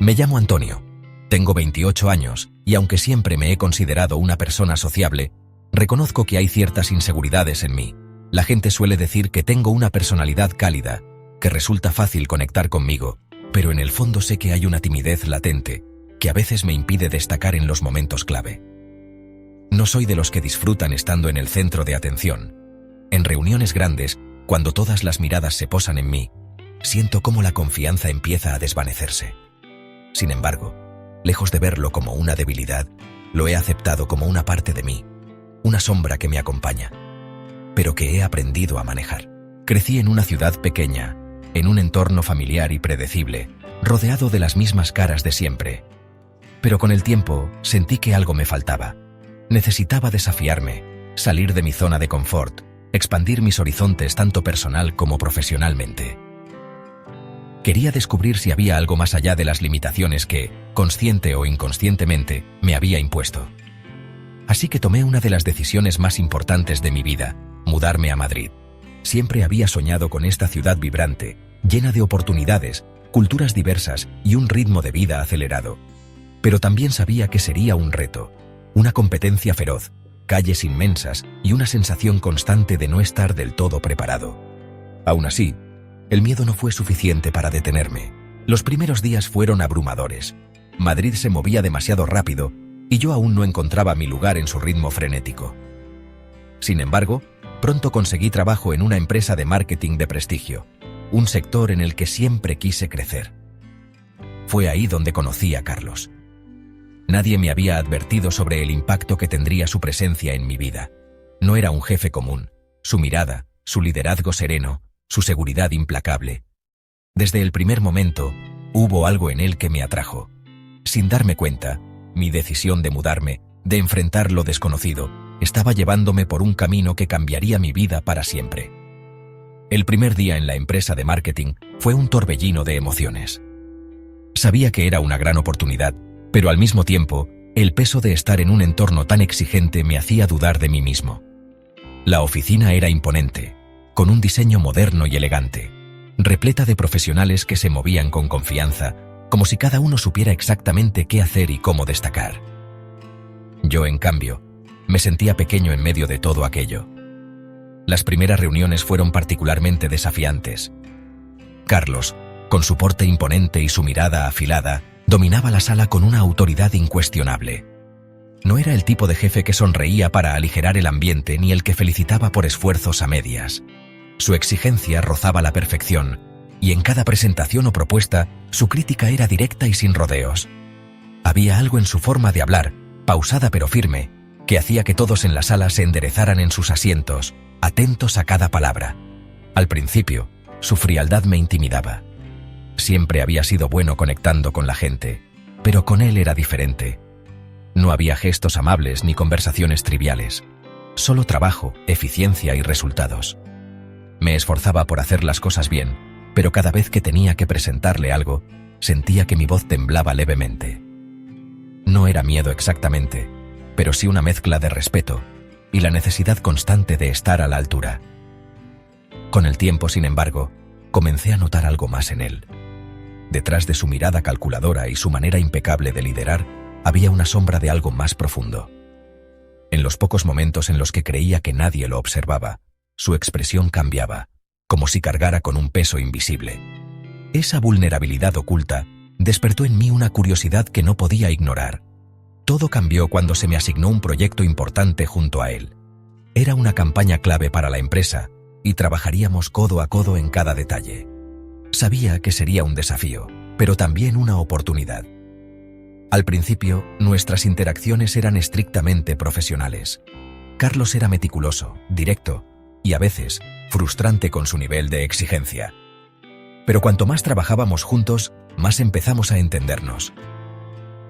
Me llamo Antonio. Tengo 28 años y aunque siempre me he considerado una persona sociable, reconozco que hay ciertas inseguridades en mí. La gente suele decir que tengo una personalidad cálida, que resulta fácil conectar conmigo, pero en el fondo sé que hay una timidez latente, que a veces me impide destacar en los momentos clave. No soy de los que disfrutan estando en el centro de atención. En reuniones grandes, cuando todas las miradas se posan en mí, siento cómo la confianza empieza a desvanecerse. Sin embargo, lejos de verlo como una debilidad, lo he aceptado como una parte de mí, una sombra que me acompaña, pero que he aprendido a manejar. Crecí en una ciudad pequeña, en un entorno familiar y predecible, rodeado de las mismas caras de siempre. Pero con el tiempo sentí que algo me faltaba. Necesitaba desafiarme, salir de mi zona de confort, expandir mis horizontes tanto personal como profesionalmente. Quería descubrir si había algo más allá de las limitaciones que, consciente o inconscientemente, me había impuesto. Así que tomé una de las decisiones más importantes de mi vida, mudarme a Madrid. Siempre había soñado con esta ciudad vibrante, llena de oportunidades, culturas diversas y un ritmo de vida acelerado. Pero también sabía que sería un reto, una competencia feroz, calles inmensas y una sensación constante de no estar del todo preparado. Aún así, el miedo no fue suficiente para detenerme. Los primeros días fueron abrumadores. Madrid se movía demasiado rápido y yo aún no encontraba mi lugar en su ritmo frenético. Sin embargo, pronto conseguí trabajo en una empresa de marketing de prestigio, un sector en el que siempre quise crecer. Fue ahí donde conocí a Carlos. Nadie me había advertido sobre el impacto que tendría su presencia en mi vida. No era un jefe común, su mirada, su liderazgo sereno, su seguridad implacable. Desde el primer momento, hubo algo en él que me atrajo. Sin darme cuenta, mi decisión de mudarme, de enfrentar lo desconocido, estaba llevándome por un camino que cambiaría mi vida para siempre. El primer día en la empresa de marketing fue un torbellino de emociones. Sabía que era una gran oportunidad, pero al mismo tiempo, el peso de estar en un entorno tan exigente me hacía dudar de mí mismo. La oficina era imponente, con un diseño moderno y elegante, repleta de profesionales que se movían con confianza, como si cada uno supiera exactamente qué hacer y cómo destacar. Yo, en cambio, me sentía pequeño en medio de todo aquello. Las primeras reuniones fueron particularmente desafiantes. Carlos, con su porte imponente y su mirada afilada, dominaba la sala con una autoridad incuestionable. No era el tipo de jefe que sonreía para aligerar el ambiente ni el que felicitaba por esfuerzos a medias. Su exigencia rozaba la perfección, y en cada presentación o propuesta, su crítica era directa y sin rodeos. Había algo en su forma de hablar, pausada pero firme, que hacía que todos en la sala se enderezaran en sus asientos, atentos a cada palabra. Al principio, su frialdad me intimidaba. Siempre había sido bueno conectando con la gente, pero con él era diferente. No había gestos amables ni conversaciones triviales, solo trabajo, eficiencia y resultados. Me esforzaba por hacer las cosas bien, pero cada vez que tenía que presentarle algo, sentía que mi voz temblaba levemente. No era miedo exactamente, pero sí una mezcla de respeto y la necesidad constante de estar a la altura. Con el tiempo, sin embargo, comencé a notar algo más en él. Detrás de su mirada calculadora y su manera impecable de liderar, había una sombra de algo más profundo. En los pocos momentos en los que creía que nadie lo observaba, su expresión cambiaba, como si cargara con un peso invisible. Esa vulnerabilidad oculta despertó en mí una curiosidad que no podía ignorar. Todo cambió cuando se me asignó un proyecto importante junto a él. Era una campaña clave para la empresa y trabajaríamos codo a codo en cada detalle. Sabía que sería un desafío, pero también una oportunidad. Al principio, nuestras interacciones eran estrictamente profesionales. Carlos era meticuloso, directo y a veces frustrante con su nivel de exigencia. Pero cuanto más trabajábamos juntos, más empezamos a entendernos.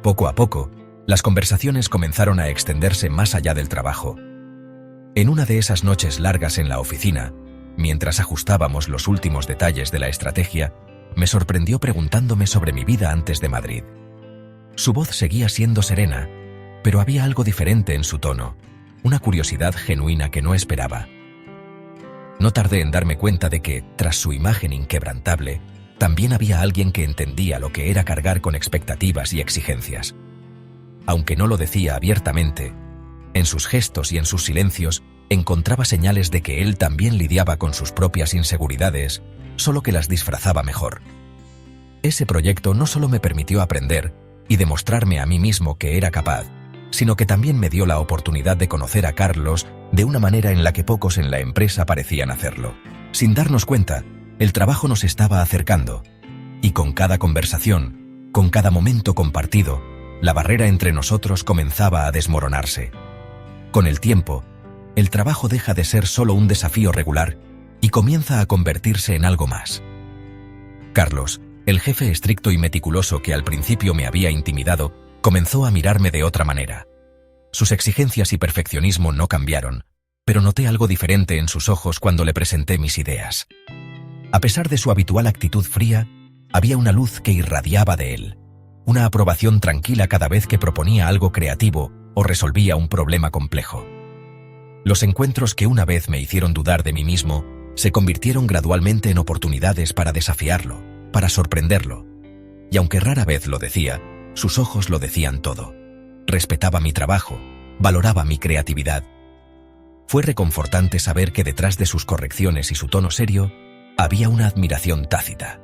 Poco a poco, las conversaciones comenzaron a extenderse más allá del trabajo. En una de esas noches largas en la oficina, mientras ajustábamos los últimos detalles de la estrategia, me sorprendió preguntándome sobre mi vida antes de Madrid. Su voz seguía siendo serena, pero había algo diferente en su tono, una curiosidad genuina que no esperaba. No tardé en darme cuenta de que, tras su imagen inquebrantable, también había alguien que entendía lo que era cargar con expectativas y exigencias. Aunque no lo decía abiertamente, en sus gestos y en sus silencios encontraba señales de que él también lidiaba con sus propias inseguridades, solo que las disfrazaba mejor. Ese proyecto no solo me permitió aprender y demostrarme a mí mismo que era capaz, sino que también me dio la oportunidad de conocer a Carlos de una manera en la que pocos en la empresa parecían hacerlo. Sin darnos cuenta, el trabajo nos estaba acercando, y con cada conversación, con cada momento compartido, la barrera entre nosotros comenzaba a desmoronarse. Con el tiempo, el trabajo deja de ser solo un desafío regular y comienza a convertirse en algo más. Carlos, el jefe estricto y meticuloso que al principio me había intimidado, comenzó a mirarme de otra manera. Sus exigencias y perfeccionismo no cambiaron, pero noté algo diferente en sus ojos cuando le presenté mis ideas. A pesar de su habitual actitud fría, había una luz que irradiaba de él, una aprobación tranquila cada vez que proponía algo creativo o resolvía un problema complejo. Los encuentros que una vez me hicieron dudar de mí mismo se convirtieron gradualmente en oportunidades para desafiarlo, para sorprenderlo. Y aunque rara vez lo decía, sus ojos lo decían todo. Respetaba mi trabajo, valoraba mi creatividad. Fue reconfortante saber que detrás de sus correcciones y su tono serio, había una admiración tácita.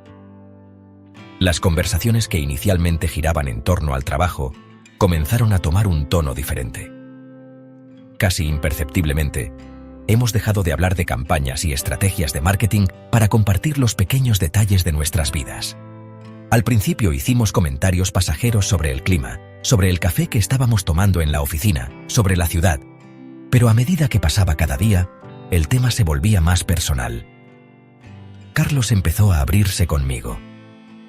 Las conversaciones que inicialmente giraban en torno al trabajo comenzaron a tomar un tono diferente. Casi imperceptiblemente, hemos dejado de hablar de campañas y estrategias de marketing para compartir los pequeños detalles de nuestras vidas. Al principio hicimos comentarios pasajeros sobre el clima, sobre el café que estábamos tomando en la oficina, sobre la ciudad, pero a medida que pasaba cada día, el tema se volvía más personal. Carlos empezó a abrirse conmigo.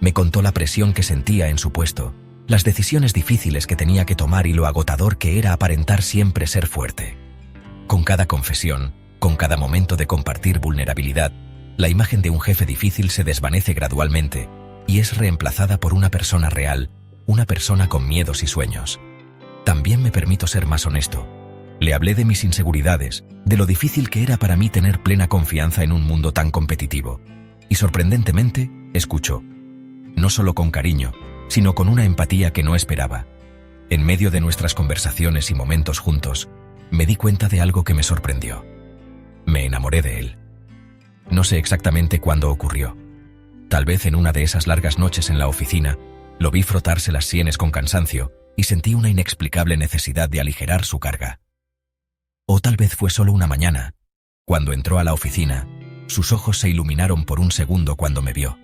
Me contó la presión que sentía en su puesto, las decisiones difíciles que tenía que tomar y lo agotador que era aparentar siempre ser fuerte. Con cada confesión, con cada momento de compartir vulnerabilidad, la imagen de un jefe difícil se desvanece gradualmente y es reemplazada por una persona real, una persona con miedos y sueños. También me permito ser más honesto. Le hablé de mis inseguridades, de lo difícil que era para mí tener plena confianza en un mundo tan competitivo. Y sorprendentemente, escuchó. No solo con cariño, sino con una empatía que no esperaba. En medio de nuestras conversaciones y momentos juntos, me di cuenta de algo que me sorprendió. Me enamoré de él. No sé exactamente cuándo ocurrió. Tal vez en una de esas largas noches en la oficina, lo vi frotarse las sienes con cansancio y sentí una inexplicable necesidad de aligerar su carga. O tal vez fue solo una mañana. Cuando entró a la oficina, sus ojos se iluminaron por un segundo cuando me vio.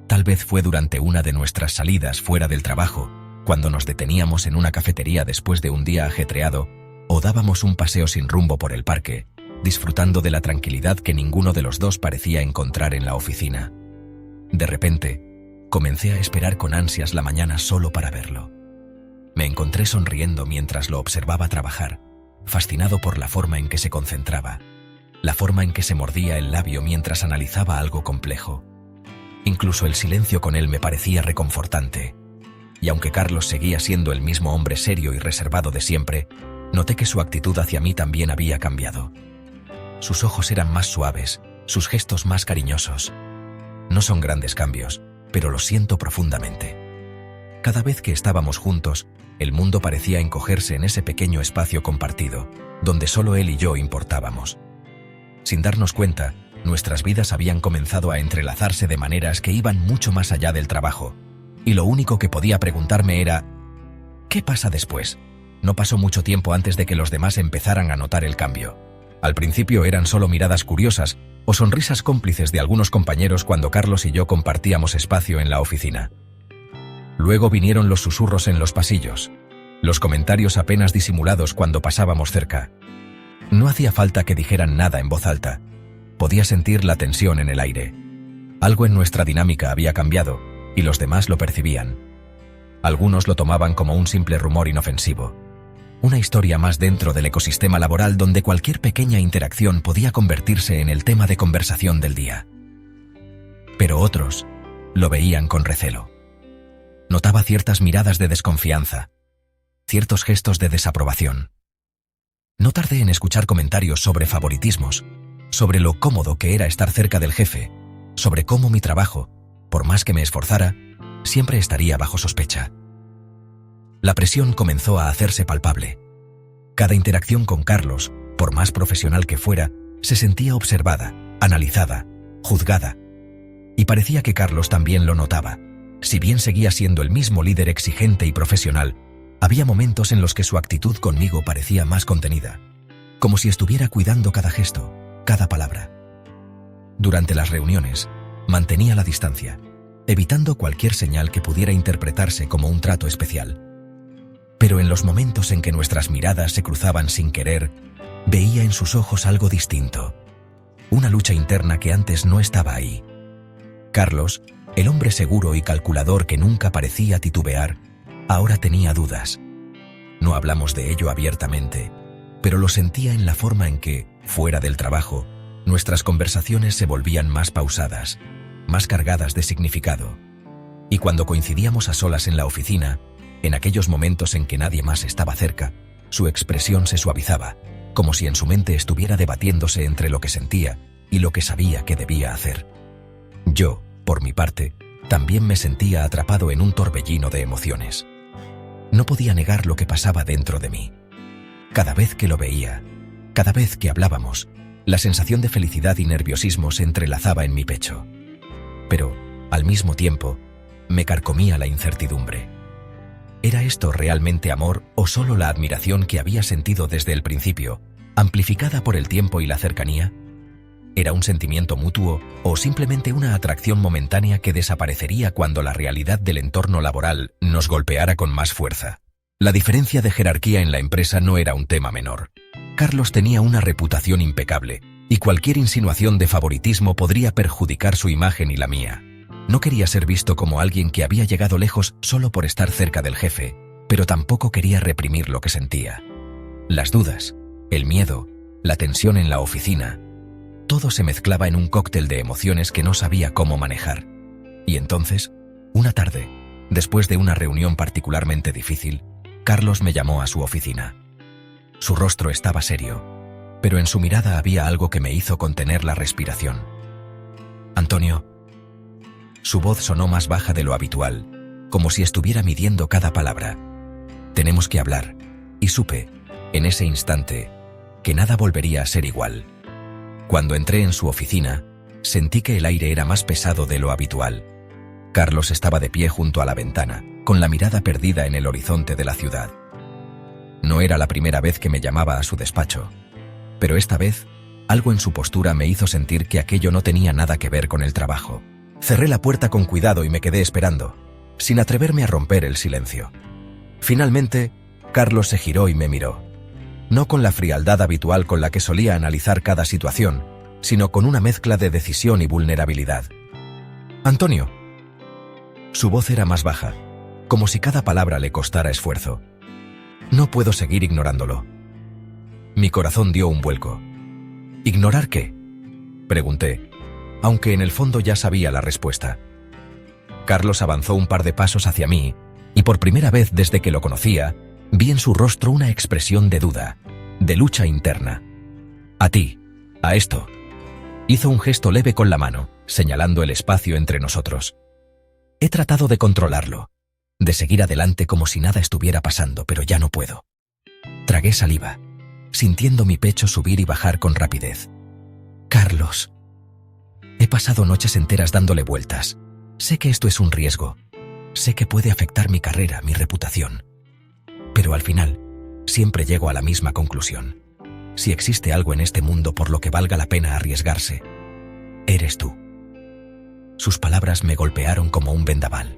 Tal vez fue durante una de nuestras salidas fuera del trabajo, cuando nos deteníamos en una cafetería después de un día ajetreado, o dábamos un paseo sin rumbo por el parque, disfrutando de la tranquilidad que ninguno de los dos parecía encontrar en la oficina. De repente, comencé a esperar con ansias la mañana solo para verlo. Me encontré sonriendo mientras lo observaba trabajar, fascinado por la forma en que se concentraba, la forma en que se mordía el labio mientras analizaba algo complejo. Incluso el silencio con él me parecía reconfortante. Y aunque Carlos seguía siendo el mismo hombre serio y reservado de siempre, noté que su actitud hacia mí también había cambiado. Sus ojos eran más suaves, sus gestos más cariñosos. No son grandes cambios, pero los siento profundamente. Cada vez que estábamos juntos, el mundo parecía encogerse en ese pequeño espacio compartido, donde solo él y yo importábamos. Sin darnos cuenta, nuestras vidas habían comenzado a entrelazarse de maneras que iban mucho más allá del trabajo, y lo único que podía preguntarme era ¿qué pasa después? No pasó mucho tiempo antes de que los demás empezaran a notar el cambio. Al principio eran solo miradas curiosas o sonrisas cómplices de algunos compañeros cuando Carlos y yo compartíamos espacio en la oficina. Luego vinieron los susurros en los pasillos, los comentarios apenas disimulados cuando pasábamos cerca. No hacía falta que dijeran nada en voz alta. Podía sentir la tensión en el aire. Algo en nuestra dinámica había cambiado, y los demás lo percibían. Algunos lo tomaban como un simple rumor inofensivo. Una historia más dentro del ecosistema laboral donde cualquier pequeña interacción podía convertirse en el tema de conversación del día. Pero otros lo veían con recelo. Notaba ciertas miradas de desconfianza, ciertos gestos de desaprobación. No tardé en escuchar comentarios sobre favoritismos, sobre lo cómodo que era estar cerca del jefe, sobre cómo mi trabajo, por más que me esforzara, siempre estaría bajo sospecha. La presión comenzó a hacerse palpable. Cada interacción con Carlos, por más profesional que fuera, se sentía observada, analizada, juzgada. Y parecía que Carlos también lo notaba. Si bien seguía siendo el mismo líder exigente y profesional, había momentos en los que su actitud conmigo parecía más contenida, como si estuviera cuidando cada gesto, cada palabra. Durante las reuniones, mantenía la distancia, evitando cualquier señal que pudiera interpretarse como un trato especial. Pero en los momentos en que nuestras miradas se cruzaban sin querer, veía en sus ojos algo distinto, una lucha interna que antes no estaba ahí. Carlos, el hombre seguro y calculador que nunca parecía titubear, ahora tenía dudas. No hablamos de ello abiertamente, pero lo sentía en la forma en que, fuera del trabajo, nuestras conversaciones se volvían más pausadas, más cargadas de significado. Y cuando coincidíamos a solas en la oficina, en aquellos momentos en que nadie más estaba cerca, su expresión se suavizaba, como si en su mente estuviera debatiéndose entre lo que sentía y lo que sabía que debía hacer. Yo, por mi parte, también me sentía atrapado en un torbellino de emociones. No podía negar lo que pasaba dentro de mí. Cada vez que lo veía, cada vez que hablábamos, la sensación de felicidad y nerviosismo se entrelazaba en mi pecho. Pero, al mismo tiempo, me carcomía la incertidumbre. ¿Era esto realmente amor o solo la admiración que había sentido desde el principio, amplificada por el tiempo y la cercanía? ¿Era un sentimiento mutuo o simplemente una atracción momentánea que desaparecería cuando la realidad del entorno laboral nos golpeara con más fuerza? La diferencia de jerarquía en la empresa no era un tema menor. Carlos tenía una reputación impecable, y cualquier insinuación de favoritismo podría perjudicar su imagen y la mía. No quería ser visto como alguien que había llegado lejos solo por estar cerca del jefe, pero tampoco quería reprimir lo que sentía. Las dudas, el miedo, la tensión en la oficina, todo se mezclaba en un cóctel de emociones que no sabía cómo manejar. Y entonces, una tarde, después de una reunión particularmente difícil, Carlos me llamó a su oficina. Su rostro estaba serio, pero en su mirada había algo que me hizo contener la respiración. «Antonio». Su voz sonó más baja de lo habitual, como si estuviera midiendo cada palabra. «Tenemos que hablar», y supe, en ese instante, que nada volvería a ser igual. Cuando entré en su oficina, sentí que el aire era más pesado de lo habitual. Carlos estaba de pie junto a la ventana, con la mirada perdida en el horizonte de la ciudad. No era la primera vez que me llamaba a su despacho, pero esta vez, algo en su postura me hizo sentir que aquello no tenía nada que ver con el trabajo. Cerré la puerta con cuidado y me quedé esperando, sin atreverme a romper el silencio. Finalmente, Carlos se giró y me miró. No con la frialdad habitual con la que solía analizar cada situación, sino con una mezcla de decisión y vulnerabilidad. «Antonio». Su voz era más baja, como si cada palabra le costara esfuerzo. «No puedo seguir ignorándolo». Mi corazón dio un vuelco. «¿Ignorar qué?», pregunté, aunque en el fondo ya sabía la respuesta. Carlos avanzó un par de pasos hacia mí, y por primera vez desde que lo conocía, vi en su rostro una expresión de duda, de lucha interna. «A ti, a esto». Hizo un gesto leve con la mano, señalando el espacio entre nosotros. He tratado de controlarlo, de seguir adelante como si nada estuviera pasando, pero ya no puedo. Tragué saliva, sintiendo mi pecho subir y bajar con rapidez. «Carlos». He pasado noches enteras dándole vueltas. Sé que esto es un riesgo. Sé que puede afectar mi carrera, mi reputación. Pero al final, siempre llego a la misma conclusión. Si existe algo en este mundo por lo que valga la pena arriesgarse, eres tú. Sus palabras me golpearon como un vendaval.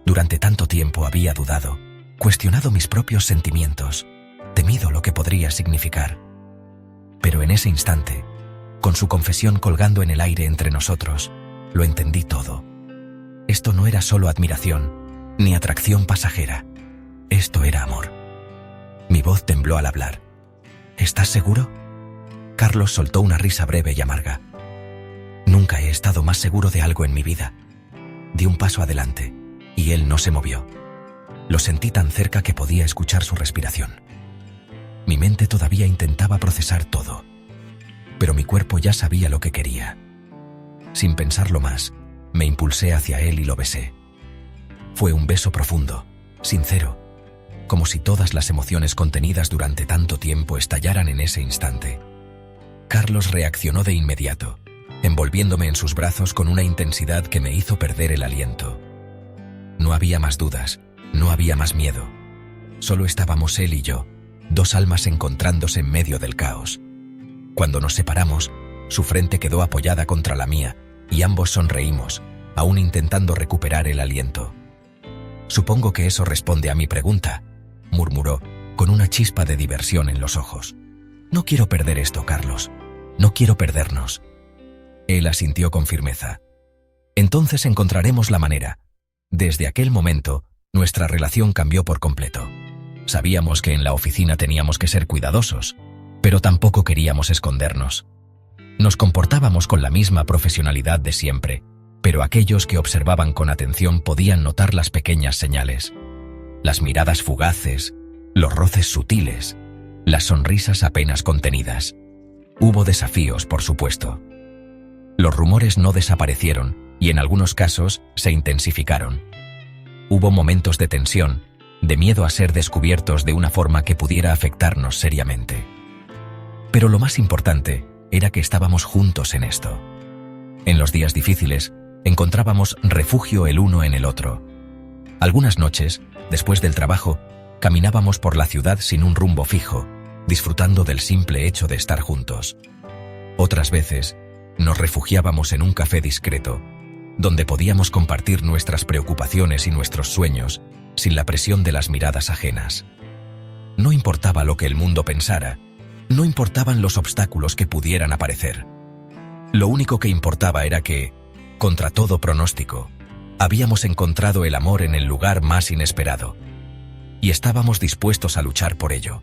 Durante tanto tiempo había dudado, cuestionado mis propios sentimientos, temido lo que podría significar. Pero en ese instante, con su confesión colgando en el aire entre nosotros, lo entendí todo. Esto no era solo admiración, ni atracción pasajera. Esto era amor. Mi voz tembló al hablar. ¿Estás seguro? Carlos soltó una risa breve y amarga. Nunca he estado más seguro de algo en mi vida. Di un paso adelante, y él no se movió. Lo sentí tan cerca que podía escuchar su respiración. Mi mente todavía intentaba procesar todo, pero mi cuerpo ya sabía lo que quería. Sin pensarlo más, Me impulsé hacia él y lo besé. Fue un beso profundo, sincero, como si todas las emociones contenidas durante tanto tiempo estallaran en ese instante. Carlos reaccionó de inmediato, envolviéndome en sus brazos con una intensidad que me hizo perder el aliento. No había más dudas, no había más miedo. Solo estábamos él y yo, dos almas encontrándose en medio del caos. Cuando nos separamos, su frente quedó apoyada contra la mía y ambos sonreímos, aún intentando recuperar el aliento. «Supongo que eso responde a mi pregunta», murmuró, con una chispa de diversión en los ojos. «No quiero perder esto, Carlos. No quiero perdernos». Él asintió con firmeza. «Entonces encontraremos la manera». Desde aquel momento, nuestra relación cambió por completo. Sabíamos que en la oficina teníamos que ser cuidadosos, pero tampoco queríamos escondernos. Nos comportábamos con la misma profesionalidad de siempre, pero aquellos que observaban con atención podían notar las pequeñas señales. Las miradas fugaces, los roces sutiles, las sonrisas apenas contenidas. Hubo desafíos, por supuesto. Los rumores no desaparecieron y en algunos casos se intensificaron. Hubo momentos de tensión, de miedo a ser descubiertos de una forma que pudiera afectarnos seriamente. Pero lo más importante era que estábamos juntos en esto. En los días difíciles, encontrábamos refugio el uno en el otro. Algunas noches, después del trabajo, caminábamos por la ciudad sin un rumbo fijo, disfrutando del simple hecho de estar juntos. Otras veces, nos refugiábamos en un café discreto, donde podíamos compartir nuestras preocupaciones y nuestros sueños, sin la presión de las miradas ajenas. No importaba lo que el mundo pensara, no importaban los obstáculos que pudieran aparecer. Lo único que importaba era que, contra todo pronóstico, habíamos encontrado el amor en el lugar más inesperado, y estábamos dispuestos a luchar por ello.